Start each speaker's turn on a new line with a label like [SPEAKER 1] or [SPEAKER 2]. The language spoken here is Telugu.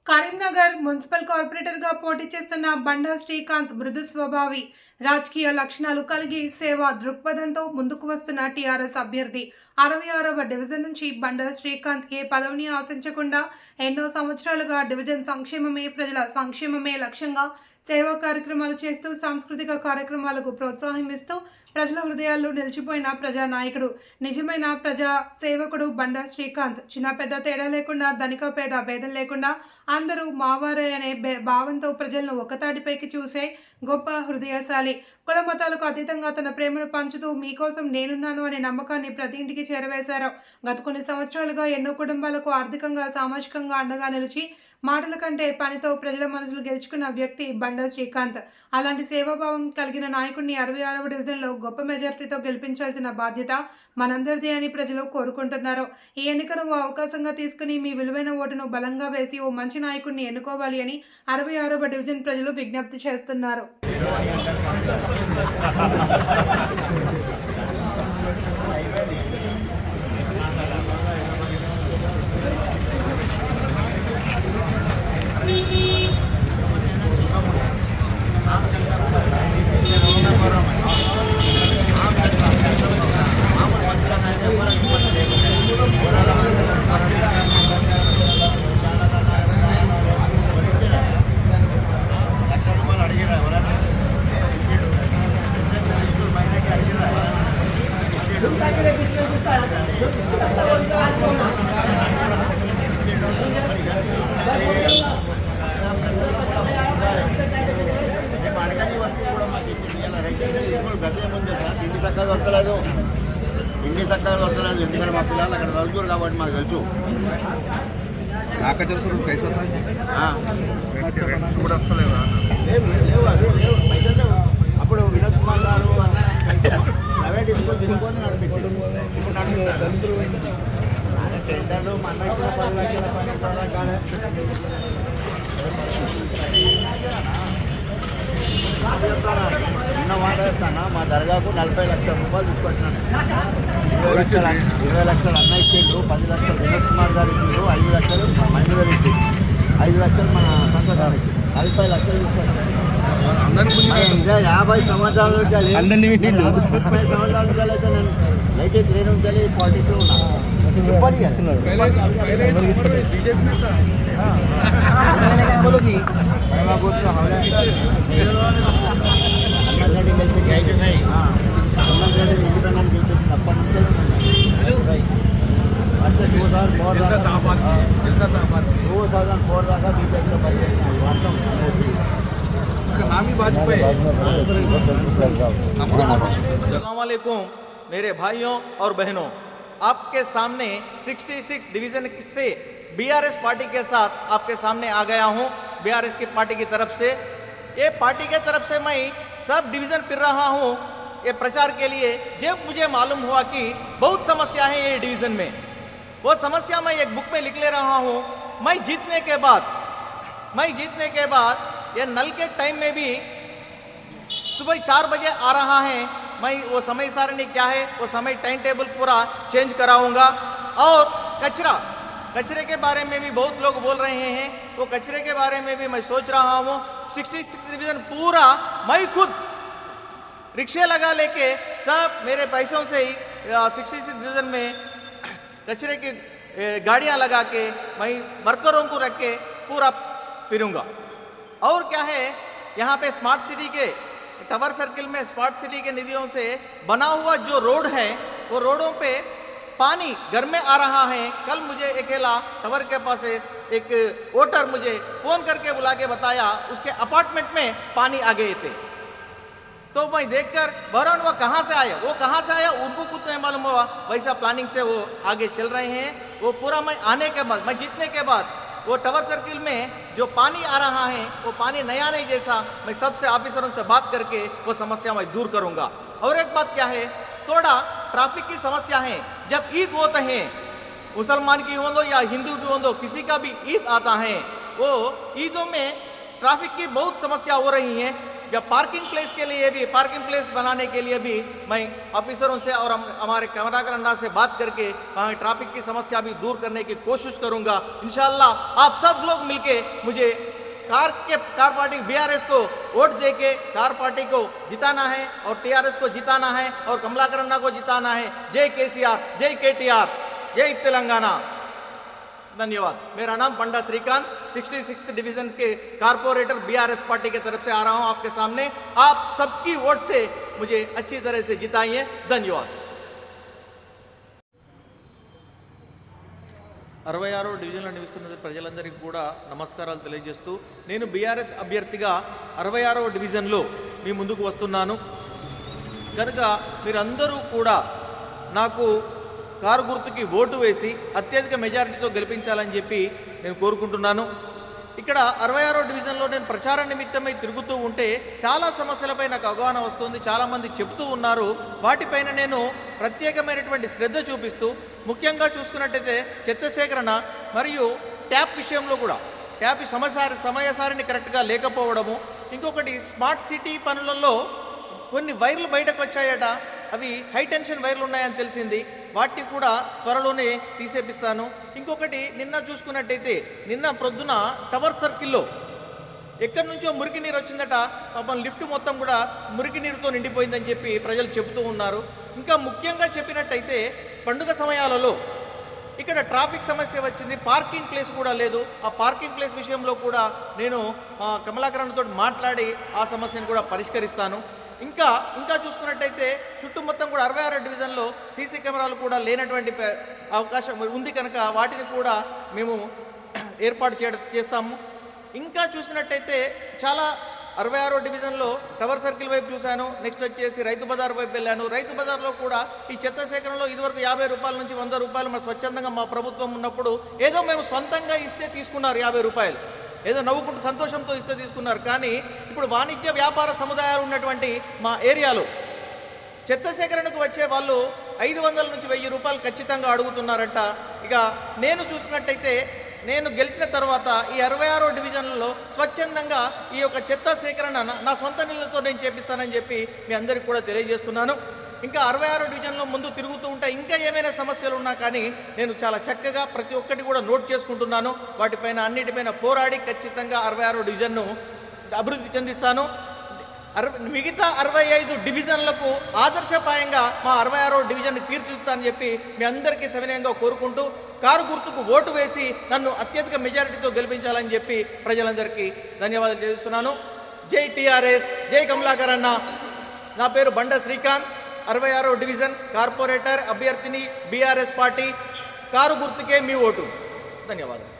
[SPEAKER 1] కరీంనగర్ మున్సిపల్ కార్పొరేటర్గా పోటీ చేస్తున్న బండా శ్రీకాంత్ మృదు స్వభావి, రాజకీయ లక్షణాలు కలిగి సేవా దృక్పథంతో ముందుకు వస్తున్న టీఆర్ఎస్ అభ్యర్థి. 66వ డివిజన్ నుంచి బండా శ్రీకాంత్ ఏ పదవిని ఆశించకుండా ఎన్నో సంవత్సరాలుగా డివిజన్ సంక్షేమమే, ప్రజల సంక్షేమమే లక్ష్యంగా సేవా కార్యక్రమాలు చేస్తూ సాంస్కృతిక కార్యక్రమాలకు ప్రోత్సాహమిస్తూ ప్రజల హృదయాల్లో నిలిచిపోయిన ప్రజానాయకుడు, నిజమైన ప్రజా సేవకుడు బండా శ్రీకాంత్. చిన్న పెద్ద తేడా లేకుండా, ధనిక పేద భేదం లేకుండా అందరూ మావారే అనే భావంతో ప్రజలను ఒకతాటిపైకి చూసే గొప్ప హృదయశాలి. కుల మతాలకు అతీతంగా తన ప్రేమను పంచుతూ మీకోసం నేనున్నాను అనే నమ్మకాన్ని ప్రతి ఇంటికి చేరవేశారు. గత కొన్ని సంవత్సరాలుగా ఎన్నో కుటుంబాలకు ఆర్థికంగా, సామాజికంగా అండగా నిలిచి మాటల కంటే పనితో ప్రజల మనసులు గెలుచుకున్న వ్యక్తి బండా శ్రీకాంత్. అలాంటి సేవాభావం కలిగిన నాయకుడిని 66వ డివిజన్లో గొప్ప మెజార్టీతో గెలిపించాల్సిన బాధ్యత మనందరిది అని ప్రజలు కోరుకుంటున్నారు. ఈ ఎన్నికను ఓ అవకాశంగా తీసుకుని మీ విలువైన ఓటును బలంగా వేసి ఓ మంచి నాయకుడిని ఎన్నుకోవాలి అని 66వ డివిజన్ ప్రజలు విజ్ఞప్తి చేస్తున్నారు.
[SPEAKER 2] ఇంటి చక్కగా దొరకలేదు ఎందుకంటే మా పిల్లలు అక్కడ చదువుతారు కాబట్టి మాకు తెలుసు. కూడా వస్తలేదా అప్పుడు వినోద్ కుమార్ గారు ప్రైవేట్ స్కూల్ తీసుకొని నడిపించారు. ఇప్పుడు టెండర్లు మన 10 లక్షల పైన చిన్న మాట చెప్తాను. మా దర్గాకు 40 లక్షల రూపాయలు తీసుకొచ్చినాను. 20 లక్షలు అన్న ఇచ్చిండ్రు, 10 లక్షలు వినోద్ కుమార్ గారు ఇచ్చిండ్రు, 5 లక్షలు మైండ్ గారు ఇచ్చిండ్రు, 5 లక్షలు మన సంస్థ గారు ఇచ్చిండ్రు, 40 లక్షలు తీసుకొచ్చాను. ఇదే 50 సంవత్సరాల నుంచి 30 సంవత్సరాల నుంచి అయితే నేను 83 నుంచి పాలిటిక్స్లో ఉన్నాను. ఇండిపెండెంట్ గెలిపించింది అప్పటి నుంచే 2004 దాకా బీజేపీలో పనిచేసినాయి.
[SPEAKER 3] अस्सलाम वालेकुम मेरे भाइयों और बहनों, आपके सामने 66 डिवीज़न से बीआरएस पार्टी के साथ आपके सामने आ गया हूं। बीआरएस की पार्टी की तरफ से, ये पार्टी के तरफ से मैं सब डिवीज़न फिर रहा हूं ये प्रचार के लिए। जब मुझे मालूम हुआ कि बहुत समस्या है ये डिवीज़न में, वो समस्या मैं एक बुक में लिख ले रहा हूं। मैं जीतने के बाद ये नल के टाइम में भी सुबह 4 बजे आ रहा है। मैं वो समय सारणी क्या है, वो समय टाइम टेबल पूरा चेंज कराऊंगा। और कचरे के बारे में भी बहुत लोग बोल रहे हैं, वो कचरे के बारे में भी मैं सोच रहा हूँ। 66 डिवीज़न पूरा मैं खुद रिक्शे लगा लेके सब मेरे पैसों से ही 66 डिवीज़न में कचरे की गाड़ियाँ लगा के मैं वर्करों को रख के पूरा फिरूँगा। और क्या है, यहाँ पे स्मार्ट सिटी के टावर सर्किल में स्मार्ट सिटी के निधियों से बना हुआ जो रोड है, वो रोडों पे पानी घर में आ रहा है। कल मुझे अकेला टावर के पास एक वोटर मुझे फ़ोन करके बुला के बताया उसके अपार्टमेंट में पानी आ गए थे। तो मैं देखकर बहरहाल वो कहाँ से आया उनको कुछ नहीं मालूम हुआ। वैसा प्लानिंग से वो आगे चल रहे हैं। वो पूरा मैं आने के बाद, मैं जीतने के बाद वो टावर सर्किल में जो पानी आ रहा है वो पानी नया नहीं जैसा मैं सबसे ऑफिसरों से बात करके वो समस्या मैं दूर करूंगा। और एक बात क्या है, थोड़ा ट्रैफिक की समस्या है। जब ईद होते हैं, मुसलमान की हो दो या हिंदू की हो दो, किसी का भी ईद आता है, वो ईदों में ट्रैफिक की बहुत समस्या हो रही है। या पार्किंग प्लेस के लिए भी, पार्किंग प्लेस बनाने के लिए भी मैं ऑफिसरों से और हमारे कमराकर अन्ना से बात करके वहाँ ट्रैफिक की समस्या भी दूर करने की कोशिश करूँगा। इंशाल्लाह आप सब लोग मिलके मुझे कार पार्टी बीआरएस को वोट देके कार पार्टी को जिताना है और टीआरएस को जिताना है और कमलाकर अन्ना को जिताना है। जय केसीआर, जय केटीआर, जय तेलंगाना। धन्यवाद। मेरा नाम बंडा श्रीकांत, 66 डिवीजन के कारपोरेटर बीआरएस पार्टी की तरफ से आ रहा हूं आपके सामने। आप सबकी वोट से मुझे अच्छी तरह से जिताइए। धन्यवाद। 66 డివిజన్లో నివసిస్తున్న ప్రజలందరికీ కూడా నమస్కారాలు తెలియజేస్తూ నేను బీఆర్ఎస్ అభ్యర్థిగా 66వ డివిజన్లో మీ ముందుకు వస్తున్నాను కనుక మీరందరూ కూడా నాకు కారు గుర్తుకి ఓటు వేసి అత్యధిక మెజారిటీతో గెలిపించాలని చెప్పి నేను కోరుకుంటున్నాను। ఇక్కడ 66వ డివిజన్లో నేను ప్రచార నిమిత్తమై తిరుగుతూ ఉంటే చాలా సమస్యలపై నాకు అవగాహన వస్తుంది, చాలామంది చెబుతూ ఉన్నారు। వాటిపైన నేను ప్రత్యేకమైనటువంటి శ్రద్ధ చూపిస్తూ ముఖ్యంగా చూసుకున్నట్టయితే చెత్త సేకరణ మరియు ట్యాప్ విషయంలో కూడా ట్యాప్ సమయసారిని కరెక్ట్గా లేకపోవడము, ఇంకొకటి స్మార్ట్ సిటీ పనులలో కొన్ని వైర్లు బయటకు వచ్చాయట, అవి హై టెన్షన్ వైర్లు ఉన్నాయని తెలిసింది, వాటిని కూడా త్వరలోనే తీసేపిస్తాను। ఇంకొకటి నిన్న చూసుకున్నట్టయితే నిన్న ప్రొద్దున టవర్ సర్కిల్లో ఎక్కడి నుంచో మురికి నీరు వచ్చిందట, పాపం లిఫ్ట్ మొత్తం కూడా మురికి నీరుతో నిండిపోయిందని చెప్పి ప్రజలు చెబుతూ ఉన్నారు। ఇంకా ముఖ్యంగా చెప్పినట్టయితే పండుగ సమయాలలో ఇక్కడ ట్రాఫిక్ సమస్య వచ్చింది, పార్కింగ్ ప్లేస్ కూడా లేదు। ఆ పార్కింగ్ ప్లేస్ విషయంలో కూడా నేను కమలాకరణతో మాట్లాడి ఆ సమస్యను కూడా పరిష్కరిస్తాను। ఇంకా చూసుకున్నట్టయితే చుట్టూ మొత్తం కూడా 66 డివిజన్లో సీసీ కెమెరాలు కూడా లేనటువంటి అవకాశం ఉంది కనుక వాటిని కూడా మేము ఏర్పాటు చేస్తాము। ఇంకా చూసినట్టయితే చాలా 66 డివిజన్లో టవర్ సర్కిల్ వైపు చూశాను, నెక్స్ట్ వచ్చేసి రైతు బజార్ వైపు వెళ్ళాను। రైతు బజార్లో కూడా ఈ చెత్త సేకరణలో ఇదివరకు 50 రూపాయల నుంచి 100 రూపాయలు మన స్వచ్ఛందంగా మా ప్రభుత్వం ఉన్నప్పుడు ఏదో మేము సొంతంగా ఇస్తే తీసుకున్నారు 50 రూపాయలు, ఏదో నవ్వుకుంటూ సంతోషంతో ఇస్తే తీసుకున్నారు। కానీ ఇప్పుడు వాణిజ్య వ్యాపార సముదాయాలు ఉన్నటువంటి మా ఏరియాలో చెత్త సేకరణకు వచ్చే వాళ్ళు 500 నుంచి 1000 రూపాయలు ఖచ్చితంగా అడుగుతున్నారట। ఇక నేను చూసుకున్నట్టయితే నేను గెలిచిన తర్వాత ఈ 66 డివిజన్లలో స్వచ్ఛందంగా ఈ యొక్క చెత్త సేకరణ నా సొంత నీళ్ళతో నేను చేపిస్తానని చెప్పి మీ అందరికీ కూడా తెలియజేస్తున్నాను। ఇంకా 66 డివిజన్లో ముందు తిరుగుతూ ఉంటే ఇంకా ఏమైనా సమస్యలు ఉన్నా కానీ నేను చాలా చక్కగా ప్రతి ఒక్కటి కూడా నోట్ చేసుకుంటున్నాను, వాటిపైన అన్నిటిపైన పోరాడి ఖచ్చితంగా 66 డివిజన్ను అభివృద్ధి చెందిస్తాను। మిగతా 65 డివిజన్లకు ఆదర్శపాయంగా మా 66 డివిజన్ తీర్చిదిద్దుతానని చెప్పి మీ అందరికీ సవినయంగా కోరుకుంటూ కారు గుర్తుకు ఓటు వేసి నన్ను అత్యధిక మెజారిటీతో గెలిపించాలని చెప్పి ప్రజలందరికీ ధన్యవాదాలు చేస్తున్నాను। జై టీఆర్ఎస్, జై కమలాకర్ అన్న। నా పేరు బండ శ్రీకాంత్, 66 డివిజన్ కార్పొరేటర్ అభ్యర్థిని బీఆర్ఎస్ పార్టీ, కారు గుర్తుకే మీ ఓటు। ధన్యవాదాలు।